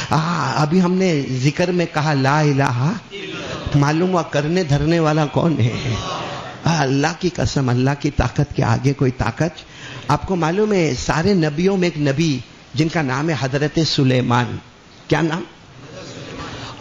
ابھی ہم نے ذکر میں کہا لا الہ، معلوم ہوا کرنے دھرنے والا کون ہے؟ اللہ کی قسم، اللہ کی طاقت کے آگے کوئی طاقت؟ آپ کو معلوم ہے سارے نبیوں میں ایک نبی جن کا نام ہے حضرت سلیمان. کیا نام؟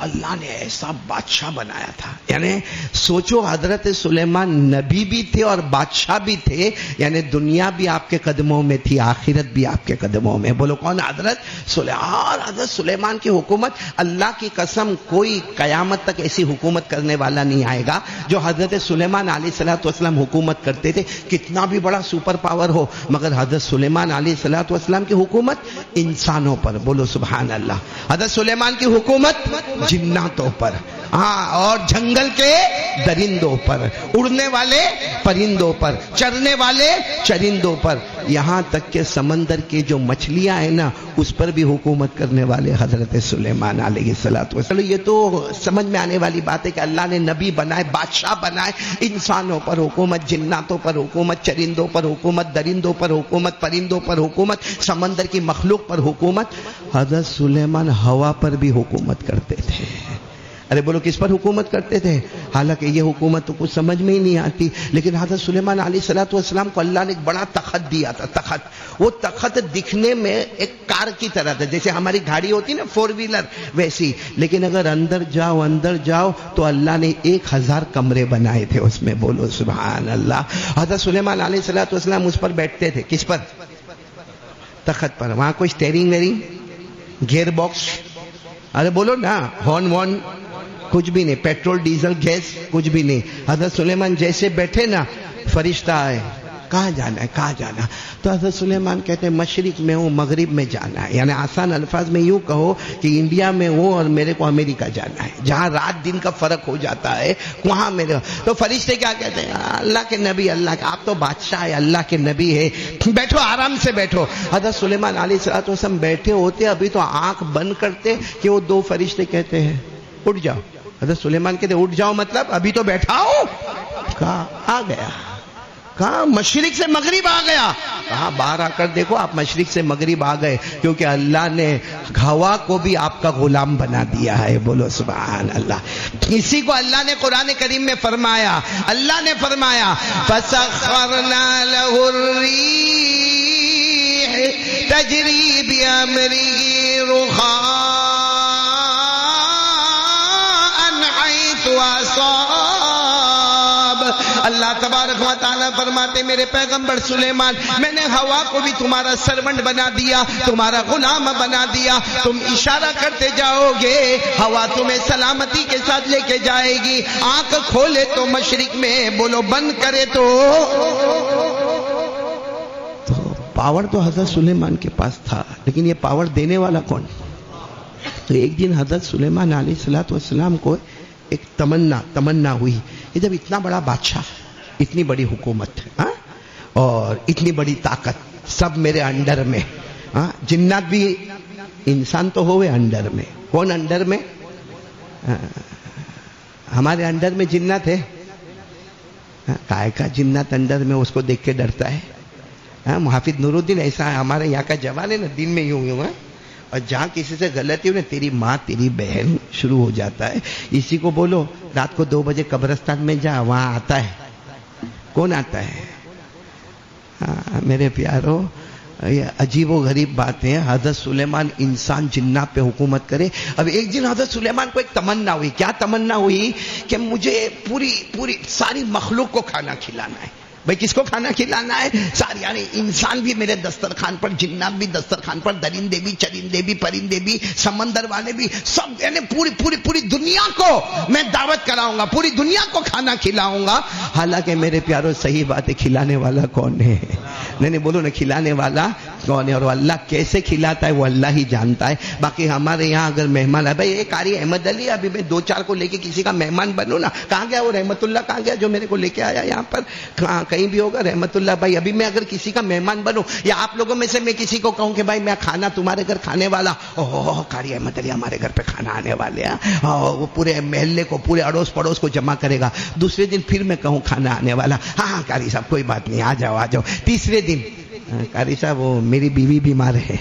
اللہ نے ایسا بادشاہ بنایا تھا. یعنی سوچو حضرت سلیمان نبی بھی تھے اور بادشاہ بھی تھے، یعنی دنیا بھی آپ کے قدموں میں تھی، آخرت بھی آپ کے قدموں میں. بولو کون؟ حضرت سلیمان. حضرت سلیمان کی حکومت، اللہ کی قسم کوئی قیامت تک ایسی حکومت کرنے والا نہیں آئے گا جو حضرت سلیمان علیہ الصلوۃ والسلام حکومت کرتے تھے. کتنا بھی بڑا سپر پاور ہو، مگر حضرت سلیمان علیہ الصلوۃ والسلام کی حکومت انسانوں پر. بولو سبحان اللہ. حضرت سلیمان کی حکومت جناتوں پر، اور جنگل کے درندوں پر، اڑنے والے پرندوں پر، چرنے والے چرندوں پر، یہاں تک کہ سمندر کی جو مچھلیاں ہیں نا اس پر بھی حکومت کرنے والے حضرت سلیمان علیہ السلام. یہ تو سمجھ میں آنے والی بات ہے کہ اللہ نے نبی بنائے، بادشاہ بنائے، انسانوں پر حکومت، جناتوں پر حکومت، چرندوں پر حکومت، درندوں پر حکومت، پرندوں پر حکومت، سمندر کی مخلوق پر حکومت. حضرت سلیمان ہوا پر بھی حکومت کرتے تھے. ارے بولو کس پر حکومت کرتے تھے؟ حالانکہ یہ حکومت تو کچھ سمجھ میں ہی نہیں آتی، لیکن حضرت سلیمان علیہ الصلوۃ والسلام کو اللہ نے ایک بڑا تخت دیا تھا. تخت، وہ تخت دکھنے میں ایک کار کی طرح تھا، جیسے ہماری گاڑی ہوتی نا 4 ویلر ویسی، لیکن اگر اندر جاؤ تو اللہ نے 1000 کمرے بنائے تھے اس میں. بولو سبحان اللہ. حضرت سلیمان علیہ الصلوۃ والسلام اس پر بیٹھتے تھے. کس پر؟ تخت پر. وہاں کوئی اسٹیئرنگ ویئرنگ، گیئر باکس، ارے بولو نا، ہارن وارن کچھ بھی نہیں، پیٹرول ڈیزل گیس کچھ بھی نہیں. حضرت سلیمان جیسے بیٹھے نا، فرشتہ آئے، کہاں جانا ہے، کہاں جانا؟ تو حضرت سلیمان کہتے ہیں مشرق میں ہوں، مغرب میں جانا ہے. یعنی آسان الفاظ میں یوں کہو کہ انڈیا میں ہوں اور میرے کو امریکہ جانا ہے، جہاں رات دن کا فرق ہو جاتا ہے وہاں میرے. تو فرشتے کیا کہتے ہیں؟ اللہ کے نبی، اللہ کے، آپ تو بادشاہ ہے، اللہ کے نبی ہے، بیٹھو آرام سے بیٹھو. حضرت سلیمان علیہ الصلوۃ والسلام بیٹھے ہوتے، ابھی تو آنکھ بند کرتے کہ وہ 2 فرشتے کہتے ہیں اٹھ جاؤ. حضرت سلیمان کہتے اٹھ جاؤ مطلب ابھی تو بیٹھا ہوں. کہاں آ گیا؟ کہاں؟ مشرق سے مغرب آ گیا. کہاں؟ باہر آ کر دیکھو آپ مشرق سے مغرب آ گئے، کیونکہ اللہ نے ہوا کو بھی آپ کا غلام بنا دیا ہے. بولو سبحان اللہ. اسی کو اللہ نے قرآن کریم میں فرمایا، اللہ نے فرمایا فَسَخَّرْنَا لَهُ الرِّيحَ تَجْرِي بِأَمْرِهِ رُخَاءً وَأَصَابَ. اللہ تبارک و تعالیٰ فرماتے میرے پیغمبر سلیمان، میں نے ہوا کو بھی تمہارا سرونٹ بنا دیا، تمہارا غلام بنا دیا. تم اشارہ کرتے جاؤ گے، ہوا تمہیں سلامتی کے ساتھ لے کے جائے گی. آنکھ کھولے تو مشرق میں، بولو بند کرے تو پاور تو حضرت سلیمان کے پاس تھا، لیکن یہ پاور دینے والا کون؟ تو ایک دن حضرت سلیمان علیہ الصلوۃ والسلام کو ایک تمنا ہوئی کہ جب اتنا بڑا بادشاہ، اتنی بڑی حکومت، اور اتنی بڑی طاقت سب میرے انڈر میں، جنات بھی، انسان تو ہوئے انڈر میں. کون انڈر میں؟ ہمارے انڈر میں جنات ہے. کائے کا جنات انڈر میں اس کو دیکھ کے ڈرتا ہے. محافظ نور الدین ایسا ہے، ہمارے یہاں کا جوان ہے نا، دن میں یوں ہے، اور جہاں کسی سے غلطی ہو نا، تیری ماں تیری بہن شروع ہو جاتا ہے. اسی کو بولو رات کو 2 بجے قبرستان میں جا، وہاں آتا ہے. کون آتا ہے؟ میرے پیارو، یہ عجیب و غریب بات ہے. حضرت سلیمان انسان جنات پہ حکومت کرے. اب ایک دن حضرت سلیمان کو ایک تمنا ہوئی. کیا تمنا ہوئی؟ کہ مجھے پوری ساری مخلوق کو کھانا کھلانا ہے. بھئی کس کو کھانا کھلانا ہے؟ ساری، یعنی انسان بھی میرے دسترخوان پر، جنات بھی دسترخوان پر، درندے بھی، چرندے بھی، پرندے بھی، سمندر والے بھی، سب، یعنی پوری دنیا کو میں دعوت کراؤں گا، پوری دنیا کو کھانا کھلاؤں گا. حالانکہ میرے پیاروں صحیح بات ہے، کھلانے والا کون ہے؟ نہیں بولو نا، کھلانے والا کون ہے؟ اور اللہ کیسے کھلاتا ہے وہ اللہ ہی جانتا ہے. باقی ہمارے یہاں اگر مہمان ہے، بھائی یہ قاری احمد علی، ابھی میں 2-4 کو لے کے کسی کا مہمان بنوں نا، کہاں گیا وہ رحمت اللہ؟ کہاں گیا جو میرے کو لے کے آیا یہاں پر؟ کہیں بھی ہوگا رحمت اللہ بھائی. ابھی میں اگر کسی کا مہمان بنوں، یا آپ لوگوں میں سے میں کسی کو کہوں کہ بھائی میں کھانا تمہارے گھر کھانے والا، قاری احمد علی ہمارے گھر پہ کھانا آنے والے ہیں، وہ پورے محلے کو، پورے اڑوس پڑوس کو جمع کرے گا. دوسرے دن پھر میں کہوں کھانا آنے والا، ہاں قاری صاحب کوئی بات نہیں، آ جاؤ. تیسرے دن قاری صاحب وہ میری بیوی بیمار ہے.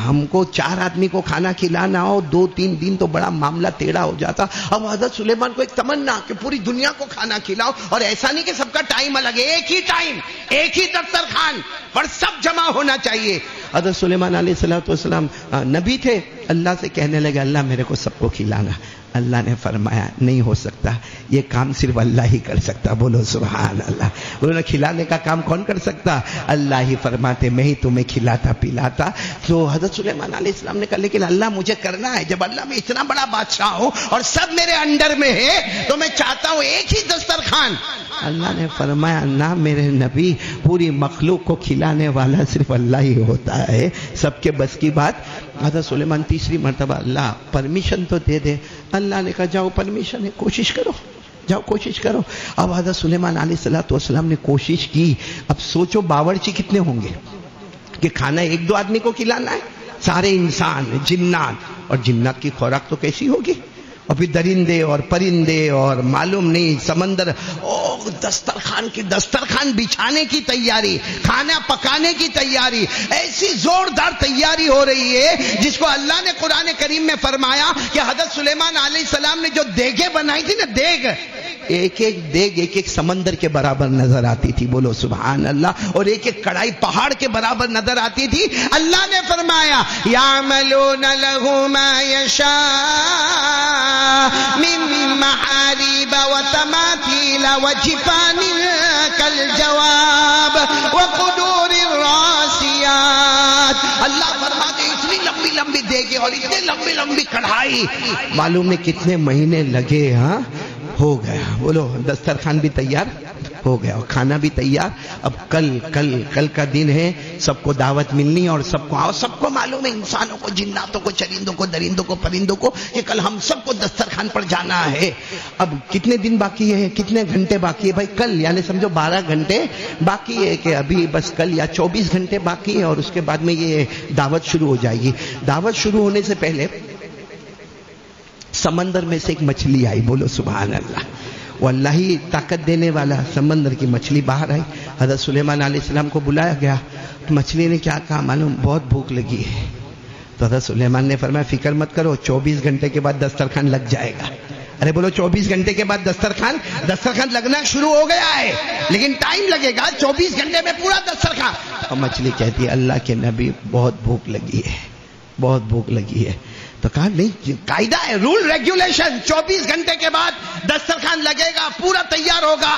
ہم کو 4 آدمی کو کھانا کھلانا ہو 2-3 دن تو بڑا معاملہ ٹیڑھا ہو جاتا. اب حضرت سلیمان کو ایک تمنا کہ پوری دنیا کو کھانا کھلاؤ, اور ایسا نہیں کہ سب کا ٹائم الگ ہے, ایک ہی ٹائم, ایک ہی دسترخوان پر سب جمع ہونا چاہیے. حضرت سلیمان علیہ السلام نبی تھے, اللہ سے کہنے لگے اللہ میرے کو سب کو کھلانا. اللہ نے فرمایا نہیں ہو سکتا, یہ کام صرف اللہ ہی کر سکتا. بولو سبحان اللہ. بولو نا, کھلانے کا کام کون کر سکتا؟ اللہ ہی فرماتے میں ہی تمہیں کھلاتا پلاتا. تو حضرت سلیمان علیہ السلام نے کہا لیکن اللہ مجھے کرنا ہے, جب اللہ میں اتنا بڑا بادشاہ ہوں اور سب میرے انڈر میں ہے تو میں چاہتا ہوں ایک ہی دسترخوان. اللہ نے فرمایا نہ میرے نبی, پوری مخلوق کو کھلانے والا صرف اللہ ہی ہوتا ہے, سب کے بس کی بات. حضرت سلیمان تیسری مرتبہ اللہ پرمیشن تو دے دے. اللہ نے کہا جاؤ پرمیشن ہے, کوشش کرو, جاؤ کوشش کرو. اب حضرت سلیمان علیہ السلام نے کوشش کی. اب سوچو باورچی کتنے ہوں گے کہ کھانا 1-2 آدمی کو کھلانا ہے, سارے انسان جنات, اور جنات کی خوراک تو کیسی ہوگی, اور پھر درندے اور پرندے اور معلوم نہیں سمندر. دسترخوان بچھانے کی تیاری, کھانا پکانے کی تیاری, ایسی زوردار تیاری ہو رہی ہے جس کو اللہ نے قرآن کریم میں فرمایا کہ حضرت سلیمان علیہ السلام نے جو دیگیں بنائی تھی نا, دیگ, ایک ایک دیگ ایک ایک سمندر کے برابر نظر آتی تھی. بولو سبحان اللہ. اور ایک ایک کڑھائی پہاڑ کے برابر نظر آتی تھی. اللہ نے فرمایا یعملون لہ ما یشاء من محارب وتماثیل وجفان کالجواب وقدور الراسیات. اللہ فرماتے اتنی لمبی لمبی دیگیں اور اتنے لمبی لمبی کڑھائی, معلوم ہے کتنے مہینے لگے. ہاں ہو گیا. بولو دسترخوان بھی تیار ہو گیا اور کھانا بھی تیار. اب کل کا دن ہے, سب کو دعوت ملنی اور سب کو آؤ. سب کو معلوم ہے, انسانوں کو, جناتوں کو, چرندوں کو, درندوں کو, پرندوں کو, کہ کل ہم سب کو دسترخوان پر جانا ہے. اب کتنے دن باقی ہے, کتنے گھنٹے باقی ہے بھائی؟ کل یعنی سمجھو 12 گھنٹے باقی ہے, کہ ابھی بس کل یا 24 گھنٹے باقی ہے, اور اس کے بعد میں یہ دعوت شروع ہو جائے گی. دعوت شروع ہونے سے پہلے سمندر میں سے ایک مچھلی آئی. بولو سبحان اللہ. وہ اللہ ہی طاقت دینے والا, سمندر کی مچھلی باہر آئی. حضرت سلیمان علیہ السلام کو بلایا گیا تو مچھلی نے کیا کہا معلوم, بہت بھوک لگی ہے. تو حضرت سلیمان نے فرمایا فکر مت کرو, 24 گھنٹے کے بعد دسترخوان لگ جائے گا. ارے بولو 24 گھنٹے کے بعد دسترخوان لگنا شروع ہو گیا ہے, لیکن ٹائم لگے گا. 24 گھنٹے میں پورا دسترخوان. اور مچھلی کہتی ہے اللہ کے نبی بہت بھوک لگی ہے, بہت بھوک لگی ہے. تو کہا نہیں, قاعدہ ہے, رول ریگولیشن, 24 گھنٹے کے بعد دسترخوان لگے گا, پورا تیار ہوگا.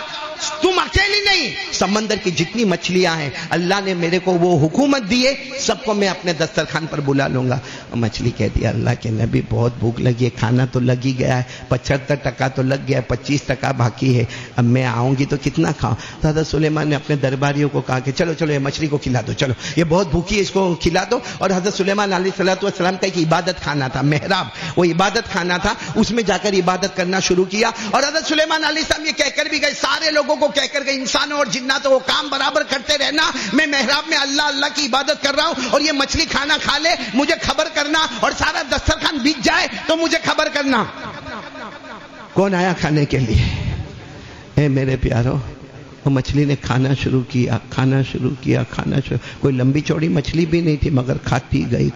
تم اکیلی نہیں, سمندر کی جتنی مچھلیاں ہیں اللہ نے میرے کو وہ حکومت دی ہے, سب کو میں اپنے دسترخوان پر بلا لوں گا. مچھلی کہتی ہے اللہ کے نبی بہت بھوک لگی ہے, کھانا تو لگ ہی گیا ہے, 75% تو لگ گیا ہے, 25% باقی ہے, اب میں آؤں گی تو کتنا کھاؤں. تو حضرت سلیمان نے اپنے درباریوں کو کہا کہ چلو یہ مچھلی کو کھلا دو, چلو یہ بہت بھوکی ہے, اس کو کھلا دو. اور حضرت سلیمان علیہ السلام کا ایک عبادت خانہ تھا, محراب, وہ عبادت خانہ تھا, اس میں جا کر عبادت کرنا شروع کیا. اور حضرت سلیمان علیہ السلام یہ کہہ کر بھی گئے, سارے لوگوں کو کہہ کر گئے, انسانوں اور جناتوں کو کام برابر کرتے رہنا, میں محراب میں اللہ کی عبادت کر رہا ہوں, اور یہ مچھلی کھانا کھا لے مجھے خبر کرنا, اور سارا دسترخوان بیت جائے تو مجھے خبر کرنا. کون آیا کھانے کے لیے؟ اے میرے پیارو, وہ مچھلی نے کھانا شروع کیا. کوئی لمبی چوڑی مچھلی بھی نہیں تھی, مگر کھاتی گئی.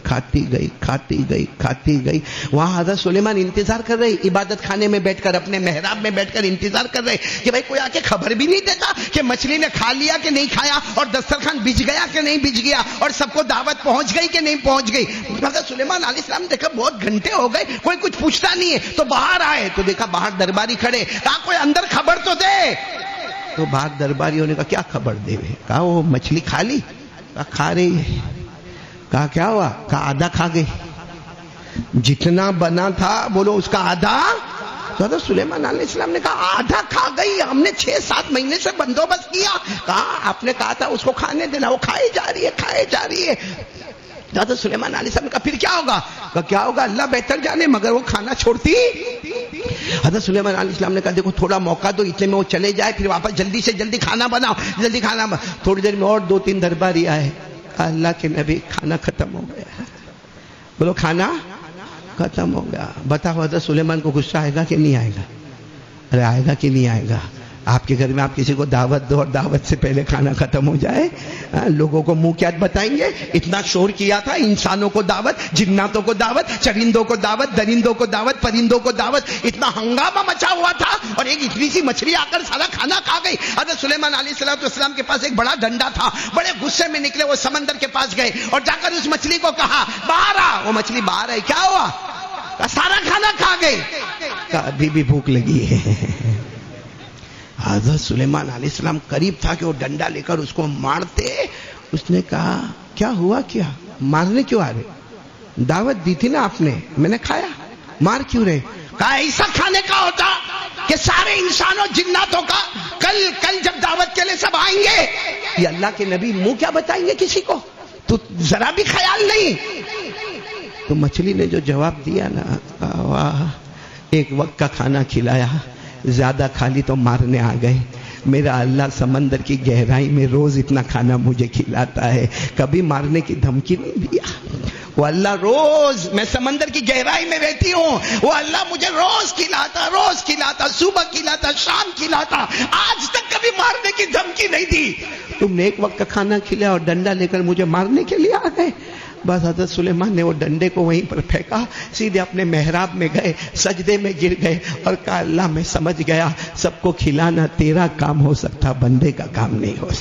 وہاں حضرت سلیمان انتظار کر رہے, عبادت خانے میں بیٹھ کر, اپنے محراب میں بیٹھ کر انتظار کر رہے کہ بھائی کوئی آ کے خبر بھی نہیں دیتا کہ مچھلی نے کھا لیا کہ نہیں کھایا, اور دسترخوان بچ گیا کہ نہیں بچ گیا, اور سب کو دعوت پہنچ گئی کہ نہیں پہنچ گئی. حضرت سلیمان علیہ السلام نے دیکھا بہت گھنٹے ہو گئے, کوئی کچھ پوچھتا نہیں ہے, تو باہر آئے تو دیکھا باہر درباری کھڑے. کہا کوئی اندر خبر تو دے. تو باہر درباریوں نے کہا کیا خبر دے؟ کہا وہ مچھلی کھا لی. کہا کھا رہی ہے. کہا کیا ہوا؟ کہا آدھا کھا گئی. جتنا بنا تھا بولو اس کا آدھا. تو حضرت سلیمان علیہ السلام نے کہا آدھا کھا گئی, ہم نے 6-7 مہینے سے بندوبست کیا. کہا آپ نے کہا تھا اس کو کھانے دینا, وہ کھائی جا رہی ہے. حضرت سلیمان علیہ السلام نے کہا پھر کیا ہوگا؟ کہا کیا ہوگا اللہ بہتر جانے, مگر وہ کھانا چھوڑتی. حضرت سلیمان علیہ السلام نے کہا دیکھو تھوڑا موقع دو, اتنے میں وہ چلے جائے, پھر واپس جلدی سے جلدی کھانا بناؤ. تھوڑی دیر میں اور 2-3 درباری آئے. اللہ کے نبی کھانا ختم ہو گیا. بولو کھانا ختم ہو گیا. بتاؤ حضرت سلیمان کو غصہ آئے گا کہ نہیں آئے گا؟ ارے آئے گا کہ نہیں آئے گا؟ آپ کے گھر میں آپ کسی کو دعوت دو اور دعوت سے پہلے کھانا ختم ہو جائے، لوگوں کو منہ کیا بتائیں گے؟ اتنا شور کیا تھا، انسانوں کو دعوت، جناتوں کو دعوت، چرندوں کو دعوت، درندوں کو دعوت، پرندوں کو دعوت، اتنا ہنگامہ مچا ہوا تھا، اور ایک اتنی سی مچھلی آ کر سارا کھانا کھا گئی۔ حضرت سلیمان علیہ السلام کے پاس ایک بڑا ڈنڈا تھا، بڑے غصے میں نکلے، وہ سمندر کے پاس گئے اور جا کر اس مچھلی کو کہا باہر آ۔ وہ مچھلی باہر آئی، کیا ہوا؟ سارا کھانا کھا گئی۔ ابھی بھی بھوک لگی ہے۔ حضرت سلیمان علیہ السلام قریب تھا کہ وہ ڈنڈا لے کر اس کو مارتے۔ اس نے کہا کیا ہوا؟ کیا مارنے کیوں آ رہے؟ دعوت دی تھی نا آپ نے، میں نے کھایا، مار کیوں رہے؟ کہا ایسا کھانے کا ہوتا کہ سارے انسانوں جناتوں کا کل جب دعوت کے لیے سب آئیں گے، یہ اللہ کے نبی منہ کیا بتائیں گے کسی کو؟ تو ذرا بھی خیال نہیں۔ تو مچھلی نے جو جواب دیا نا، واہ، ایک وقت کا کھانا کھلایا، زیادہ کھا لی تو مارنے آ گئے۔ میرا اللہ سمندر کی گہرائی میں روز اتنا کھانا مجھے کھلاتا ہے، کبھی مارنے کی دھمکی نہیں دیا۔ وہ اللہ روز، میں سمندر کی گہرائی میں رہتی ہوں، وہ اللہ مجھے روز کھلاتا، صبح کھلاتا، شام کھلاتا، آج تک کبھی مارنے کی دھمکی نہیں دی۔ تم نے ایک وقت کا کھانا کھلایا اور ڈنڈا لے کر مجھے مارنے کے لیے آ گئے۔ بس حضرت سلیمان نے وہ ڈنڈے کو وہیں پر پھینکا، سیدھے اپنے محراب میں گئے، سجدے میں گر گئے اور کہا اللہ میں سمجھ گیا سب کو کھلانا تیرا کام ہو سکتا، بندے کا کام نہیں ہو سکتا۔